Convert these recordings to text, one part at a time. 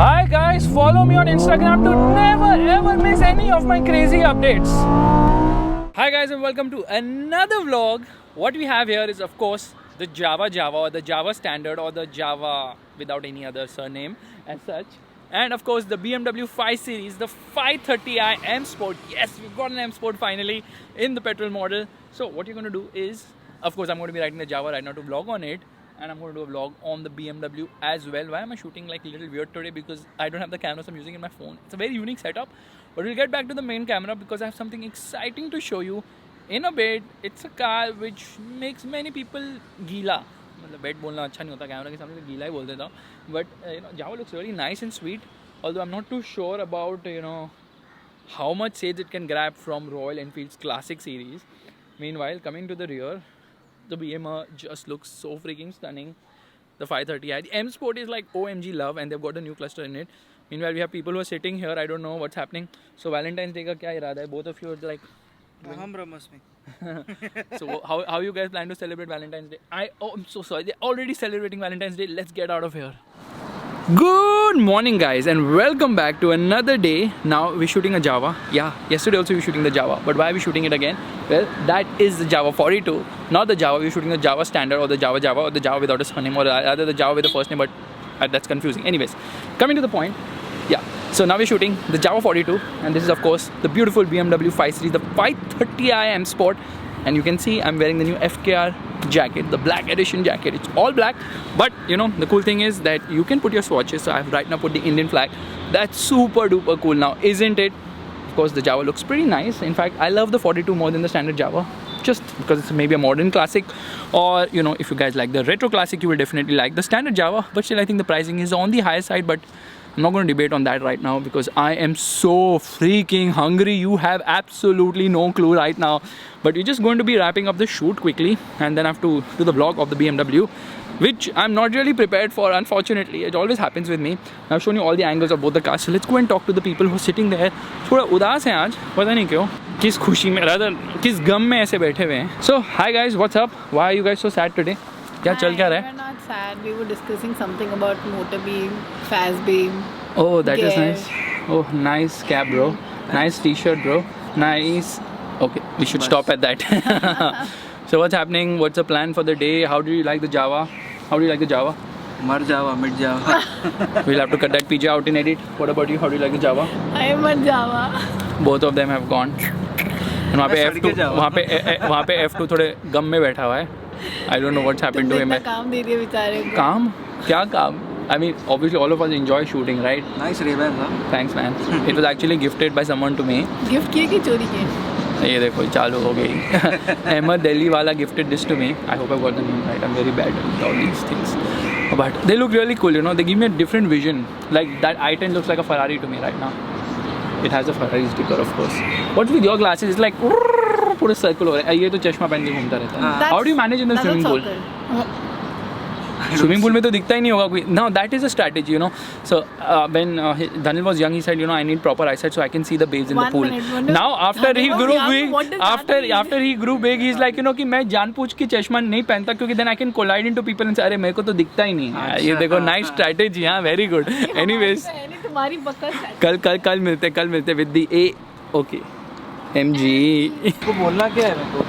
Hi guys, follow me on Instagram to never ever miss any of my crazy updates. Hi guys and welcome to another vlog. What we have here is of course the Java or the Java standard or the Java without any other surname as such. And of course the BMW 5 Series, the 530i M Sport. Yes, we've got an M Sport finally in the petrol model. So what you're going to do is, of course I'm going to be riding the Java right now to vlog on it. And I'm going to do a vlog on the BMW as well. Why am I shooting like a little weird today? Because I don't have the camera, so I'm using it in my phone. It's a very unique setup. But we'll get back to the main camera because I have something exciting to show you in a bit. It's a car which makes many people गीला. मतलब bed बोलना अच्छा नहीं होता camera के सामने तो गीला ही बोल देता हूँ. But Java looks really nice and sweet. Although I'm not too sure about how much stage it can grab from Royal Enfield's classic series. Meanwhile, coming to the rear, the BM just looks so freaking stunning. The 530i, the M Sport is like OMG love, and they've got a new cluster in it. Meanwhile, we have people who are sitting here. I don't know what's happening. So Valentine's Day का क्या इरादा है? Both of you are like. So how you guys plan to celebrate Valentine's Day? I'm so sorry. They're already celebrating Valentine's Day. Let's get out of here. Good morning guys and welcome back to another day. Now we're shooting a Java. Yeah, yesterday also we were shooting the Java, but why are we shooting it again? Well, that is the Java 42, not the Java. We're shooting the Java standard or the Java or the Java without a surname, or rather the Java with the first name, but that's confusing. Anyways, coming to the point. Yeah, so now we're shooting the Java 42, and this is of course the beautiful BMW 5 Series, the 530i M Sport. And you can see I'm wearing the new FKR jacket, the black edition jacket. It's all black, but the cool thing is that you can put your swatches. So I've right now put the Indian flag. That's super duper cool now, isn't it? Of course the Java looks pretty nice. In fact, I love the 42 more than the standard Java, just because it's maybe a modern classic, or if you guys like the retro classic, you will definitely like the standard Java. But still I think the pricing is on the higher side, but I'm not going to debate on that right now because I am so freaking hungry. You have absolutely no clue right now. But we're just going to be wrapping up the shoot quickly, and then I have to do the vlog of the BMW, which I'm not really prepared for, unfortunately. It always happens with me. I've shown you all the angles of both the cars. So let's go and talk to the people who are sitting there. थोड़ा उदास हैं आज, पता नहीं क्यों, किस खुशी में, rather किस गम में ऐसे बैठे हुए हैं. So hi guys, what's up? Why are you guys so sad today? क्या चल क्या रहा है? We're not sad. We were discussing something about motor beam, fast beam. Oh, that is nice. Oh, nice cap, bro. Nice t-shirt, bro. Nice. Okay, we should stop at that. So what's happening? What's the plan for the day? How do you like the Java? How do you like the Java? Mar Java, mid Java. We'll have to cut that PJ out in edit. What about you? How do you like the Java? I am a Java. Both of them have gone. And वहाँ पे F2 थोड़े गम में बैठा हुआ है. I don't know what's happened to him. काम दे दिया बेचारे को. काम? क्या काम? I mean, obviously all of us enjoy shooting, right? Nice Ray-Ban, huh? Thanks, man. It was actually gifted by someone to me. Gift किए कि चोरी किए? ये देखो चालू हो गई. अहमद दिल्ली वाला gifted this to me. I hope I got the name right. I'm very bad at all these things. But they look really cool, They give me a different vision. Like that i10 looks like a Ferrari to me right now. It has a Ferrari sticker, of course. What's with your glasses? It's like पूरा circle हो रहा है. ये तो चश्मा पहन के घूमता रहता है. How do you manage in the swimming pool? Swimming pool में तो दिखता ही नहीं होगा कोई. Now that is a strategy, So when Daniel was young, he said, I need proper eyesight so I can see the babes in the pool. Now after he grew big, after he grew big, he's like, कि मैं जानबूझ के चश्मा नहीं पहनता क्योंकि then I can collide into people and say, अरे मेरे को तो दिखता ही नहीं है. ये देखो nice strategy, हाँ, very good. Anyways, कल मिलते with the AMG. को बोलना क्या है मेरे को?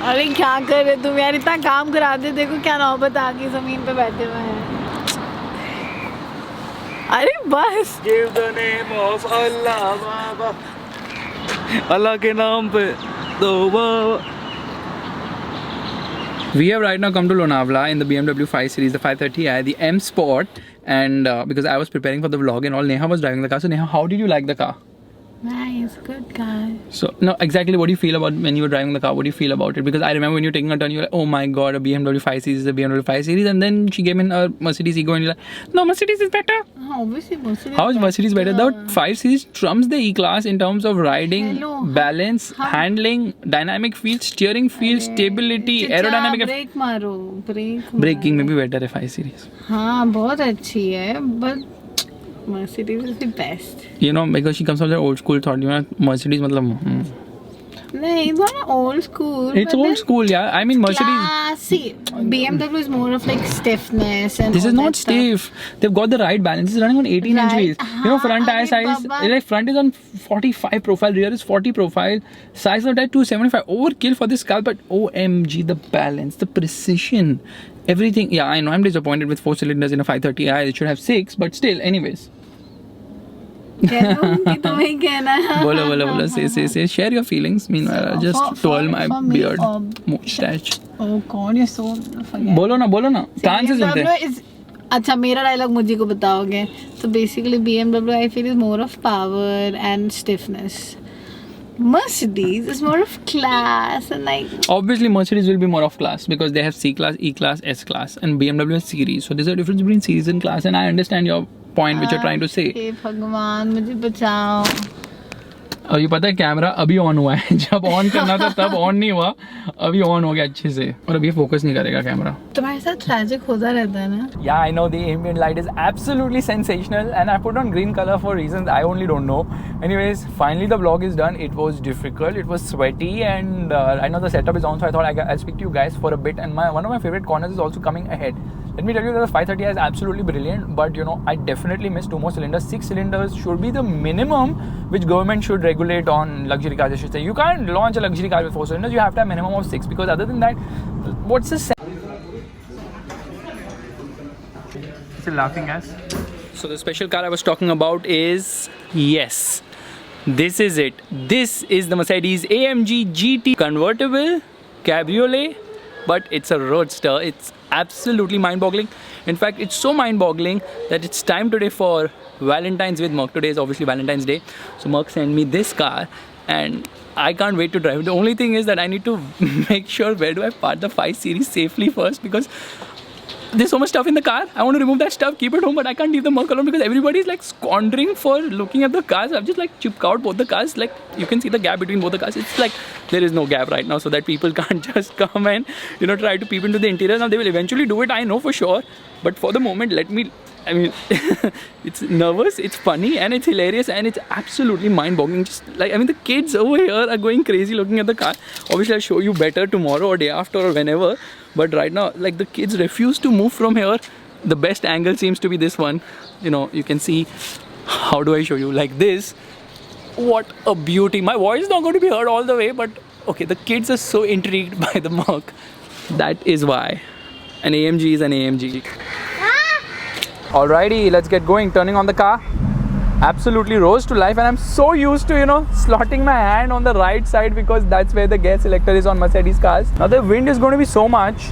अरे क्या कर रहे तुम यार, इतना काम करा दे. देखो क्या नौबत आ गई, जमीन पे बैठे हुए हैं. अरे बस. Give the name of Allah, Baba. Allah के नाम पे दो बाबा. We have right now come to Lonavala in the BMW 5 Series, the 530i, the M Sport, and because I was preparing for the vlog and all, Neha was driving the car. So Neha, how did you like the car? Nice, good guy. So, no, exactly what do you feel about when you were driving the car? What do you feel about it? Because I remember when you were taking a turn, you were like, oh my god, a BMW 5 Series is a BMW 5 Series. And then she came in a Mercedes Ego and you're like, no, Mercedes is better. Obviously, Mercedes. How is Mercedes better? The 5 Series trumps the E-Class in terms of riding, balance, handling, dynamic feel, steering feel, stability, aerodynamic. Brake मारो, Braking में भी better है 5 Series. हाँ, बहुत अच्छी है, but Mercedes is the best. Because she comes from the old school thought, Mercedes मतलब No, it's not old school. It's but old then school, yeah. I mean, Mercedes. classy. BMW is more of like stiffness and This is all not that stuff. stiff. They've got the right balance. This is running on 18-inch Right. wheels. You know, front tire Arey size, Baba. like front is on 45 profile, rear is 40 profile, size of tire 275. Overkill for this car, but OMG, the balance, the precision, everything. Yeah, I know I'm disappointed with 4 cylinders in a 530i. It should have 6, but still, anyways. तुम्हें कहना है. Bola, say. Share your feelings. Meanwhile, I'll just twirl my for me, beard, mustache. Oh God, you're so forget. बोलो ना. कान से सुनते हैं. BMW is अच्छा मेरा डायलॉग मुझे को बताओगे तो basically BMW I feel is more of power and stiffness. Mercedes is more of class and like Obviously, Mercedes will be more of class because they have C class, E class, S class, and BMW has series. So there's a difference between series and class, and I understand your point which you're trying to say. हे भगवान मुझे बचाओ. और ये पता है camera अभी on हुआ है, जब ऑन करना था तब ऑन नहीं हुआ, अभी ऑन हो गया अच्छे से, और अभी फोकस नहीं करेगा कैमरा. तुम्हारे साथ ट्रैजिक होता रहता है ना. Yeah, I know the ambient light is absolutely sensational, and I put on green color for reasons I only don't know. Anyways, finally the vlog is done. It was difficult, it was sweaty, and I know the setup is on, so I thought I'll speak to you guys for a bit. And one of my favorite corners is also coming ahead. Let me tell you that the 530i is absolutely brilliant, but you know, I definitely miss 2 more cylinders. 6 cylinders should be the minimum which government should regulate on luxury cars, I should say. You can't launch a luxury car with 4 cylinders, you have to have minimum of 6, because other than that, what's the sense? Still laughing, guys. So the special car I was talking about is, yes, this is it. This is the Mercedes-AMG GT convertible cabriolet, but it's a roadster. It's absolutely mind-boggling. In fact, it's so mind-boggling that it's time today for Valentine's with Merc. Today is obviously Valentine's Day, so Merc sent me this car, and I can't wait to drive it. The only thing is that I need to make sure where do I park the 5 Series safely first, because there's so much stuff in the car. I want to remove that stuff, keep it home, but I can't leave the Merc alone because everybody's like squandering for looking at the cars. I've just like chipped out both the cars. Like you can see the gap between both the cars. It's like there is no gap right now, so that people can't just come and, you know, try to peep into the interior. Now they will eventually do it, I know for sure, but for the moment, I mean, it's nervous, it's funny, and it's hilarious, and it's absolutely mind-boggling. Just like, I mean, the kids over here are going crazy looking at the car. Obviously, I'll show you better tomorrow or day after or whenever. But right now, like, the kids refuse to move from here. The best angle seems to be this one. You know, you can see, how do I show you? Like this. What a beauty. My voice is not going to be heard all the way, but okay, the kids are so intrigued by the Merc. That is why. An AMG is an AMG. Alrighty, let's get going. Turning on the car. Absolutely rose to life, and I'm so used to, you know, slotting my hand on the right side because that's where the gas selector is on Mercedes cars. Now the wind is going to be so much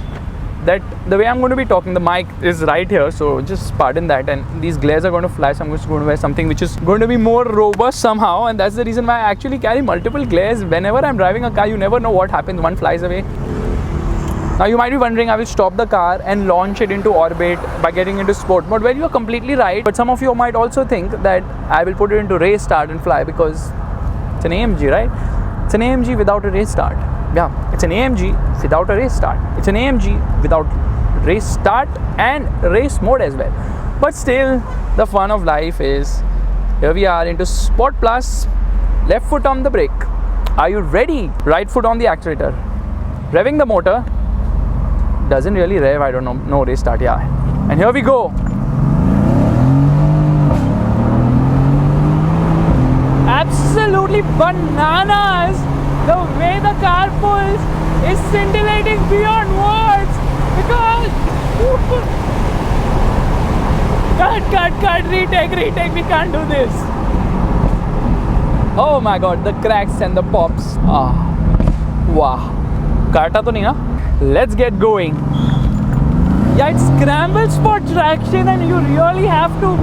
that the way I'm going to be talking, the mic is right here, so just pardon that, and these glares are going to fly, so I'm just going to wear something which is going to be more robust somehow, and that's the reason why I actually carry multiple glares. Whenever I'm driving a car, you never know what happens, one flies away. Now you might be wondering, I will stop the car and launch it into orbit by getting into sport mode. Well, you are completely right, but some of you might also think that I will put it into race start and fly because it's an AMG, right? It's an AMG without a race start. Yeah, it's an AMG without a race start. It's an AMG without race start and race mode as well. But still, the fun of life is, here we are into Sport Plus, left foot on the brake. Are you ready? Right foot on the accelerator. Revving the motor. Doesn't really rev, I don't know, no race start, yeah. And here we go. Absolutely bananas! The way the car pulls is scintillating beyond words because... Cut, retake, we can't do this. Oh my god, the cracks and the pops. Wow. Kata to nahi na? Let's get going. Yeah, it scrambles for traction and you really have to.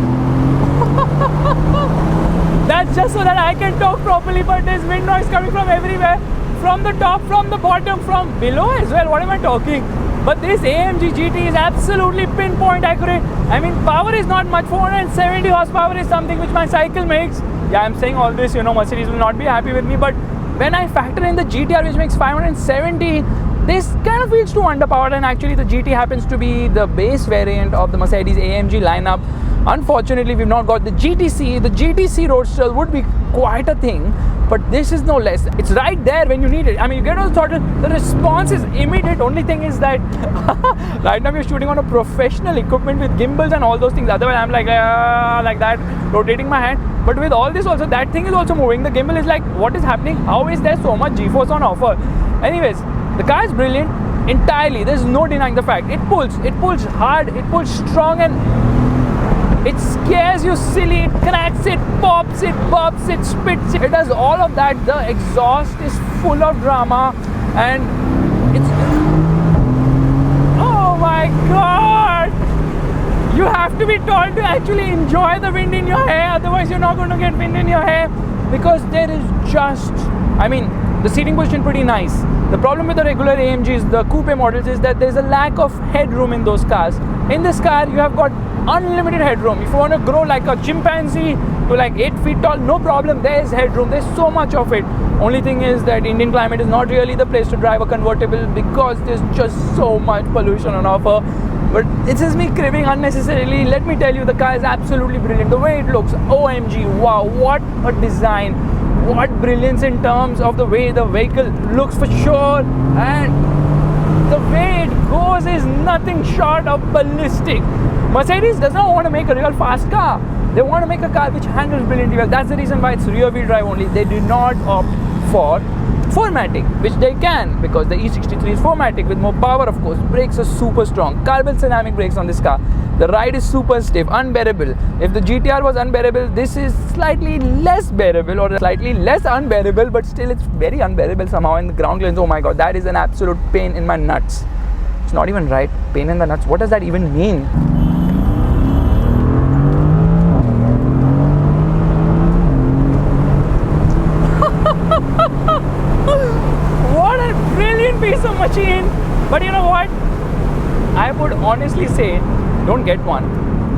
That's just so that I can talk properly, but there's wind noise coming from everywhere. From the top, from the bottom, from below as well. What am I talking? But this AMG GT is absolutely pinpoint accurate. I mean, power is not much. 470 horsepower is something which my cycle makes. Yeah, I'm saying all this, you know, Mercedes will not be happy with me, but when I factor in the GTR which makes 570, this kind of feels too underpowered, and actually the GT happens to be the base variant of the Mercedes-AMG lineup. Unfortunately, we've not got the GTC. The GTC Roadster would be quite a thing, but this is no less. It's right there when you need it. I mean, you get on the throttle, the response is immediate. Only thing is that right now we're shooting on a professional equipment with gimbals and all those things. Otherwise, I'm like that, rotating my hand. But with all this also, that thing is also moving. The gimbal is like, what is happening? How is there so much G-force on offer? Anyways, the car is brilliant entirely. There's no denying the fact. It pulls hard, it pulls strong, and it scares you silly. It cracks, it pops, it pops, it spits. It does all of that. The exhaust is full of drama, and it's, oh my god, you have to be told to actually enjoy the wind in your hair, otherwise you're not going to get wind in your hair, because there is just, I mean, the seating position pretty nice. The problem with the regular AMGs, the coupe models, is that there's a lack of headroom in those cars. In this car, you have got unlimited headroom. If you want to grow like a chimpanzee to like 8 feet tall, no problem, there's headroom, there's so much of it. Only thing is that Indian climate is not really the place to drive a convertible, because there's just so much pollution on offer. But this is me cribbing unnecessarily. Let me tell you, the car is absolutely brilliant. The way it looks, OMG, wow, what a design, what brilliance in terms of the way the vehicle looks for sure, and the way it goes is nothing short of ballistic. Mercedes does not want to make a real fast car. They want to make a car which handles brilliantly well. That's the reason why it's rear wheel drive only. They do not opt for 4MATIC, which they can, because the E63 is 4MATIC with more power, of course. Brakes are super strong, carbon ceramic brakes on this car. The ride is super stiff, unbearable. If the GTR was unbearable, this is slightly less bearable, or slightly less unbearable, but still it's very unbearable somehow. In the ground clearance, oh my god, that is an absolute pain in my nuts. It's not even right, pain in the nuts. What does that even mean? What a brilliant piece of machine. But you know what, I would honestly say, don't get one,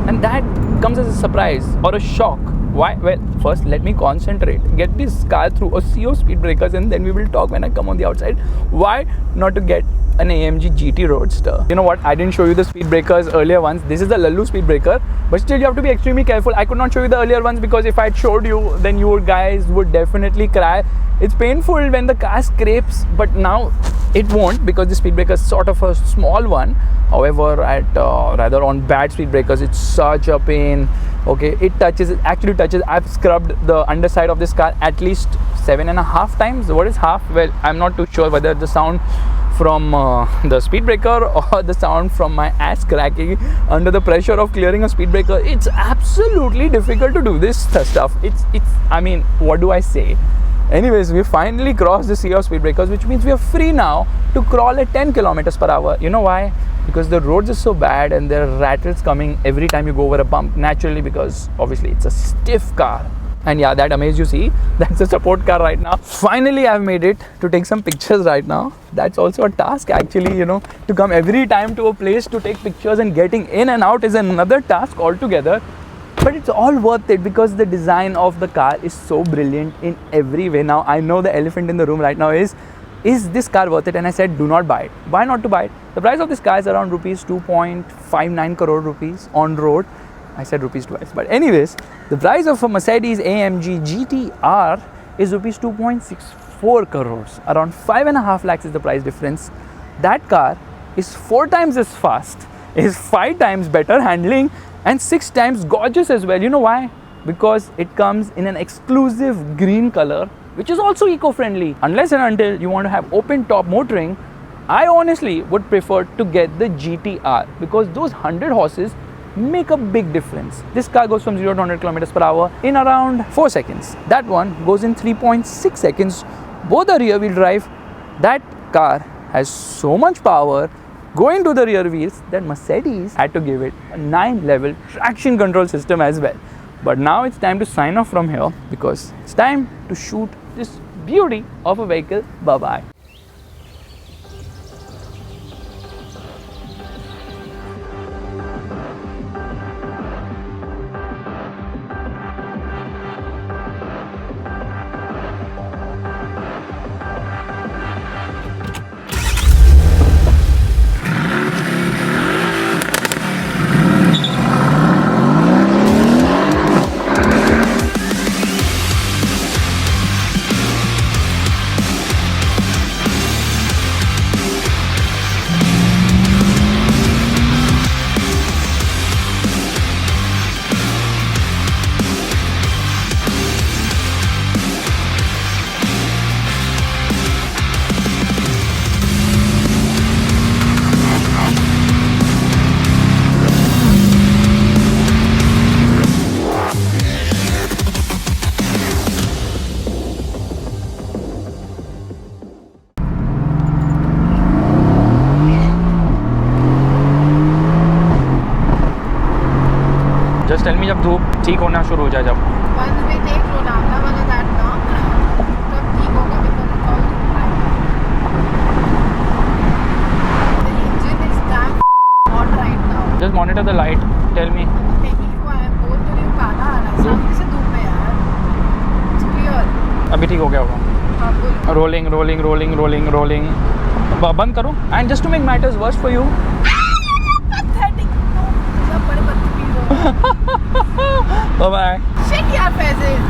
and that comes as a surprise or a shock. Why? Well, first let me concentrate, get this car through a sea of speed breakers, and then we will talk when I come on the outside. Why not to get an AMG GT Roadster? You know what, I didn't show you the speed breakers earlier ones. This is the Lallu speed breaker, but still you have to be extremely careful. I could not show you the earlier ones, because if I showed you, then you guys would definitely cry. It's painful when the car scrapes, but now it won't, because the speed breaker is sort of a small one. However, at rather on bad speed breakers, it's such a pain. Okay, it actually touches. I've scrubbed the underside of this car at least 7.5 times. What is half? Well, I'm not too sure whether the sound from the speed breaker or the sound from my ass cracking under the pressure of clearing a speed breaker. It's absolutely difficult to do this stuff. It's I mean, what do I say? Anyways, we finally crossed the sea of speed breakers, which means we are free now to crawl at 10 kilometers per hour. You know why? Because the roads are so bad, and there are rattles coming every time you go over a bump, naturally, because obviously it's a stiff car. And yeah, that amaze you see, that's a support car right now. Finally, I've made it to take some pictures right now. That's also a task actually, you know, to come every time to a place to take pictures, and getting in and out is another task altogether. But it's all worth it, because the design of the car is so brilliant in every way. Now, I know the elephant in the room right now is this car worth it? And I said, do not buy it. Why not to buy it? The price of this car is around rupees 2.59 crore rupees on road. I said rupees twice. But anyways, the price of a Mercedes-AMG GT-R is rupees 2.64 crores. Around 5.5 lakhs is the price difference. That car is 4 times as fast, is 5 times better handling, and 6 times gorgeous as well. You know why? Because it comes in an exclusive green color, which is also eco-friendly. Unless and until you want to have open top motoring, I honestly would prefer to get the GT-R, because those 100 horses make a big difference. This car goes from 0 to 100 kilometers per hour in around 4 seconds. That one goes in 3.6 seconds. Both are rear wheel drive. That car has so much power going to the rear wheels that Mercedes had to give it a 9-level traction control system as well. But now it's time to sign off from here, because it's time to shoot this beauty of a vehicle. Bye-bye. में जब धूप ठीक होना शुरू हो जाए जब Once we take Lonavala वाला that now, तब ठीक होगा because it's all too high. The engine is damn hot right now. Just monitor the light tell me देखिए को है बोल तो नहीं काला आ रहा है सामने से धूप है यार. It's clear. अभी ठीक हो गया होगा हाँ बोलो. Rolling rolling rolling rolling rolling बंद करो and just to make matters worse for you Pathetic. No, तुझा बड़े बदतमीज हो. बाय Shit यार Faisal.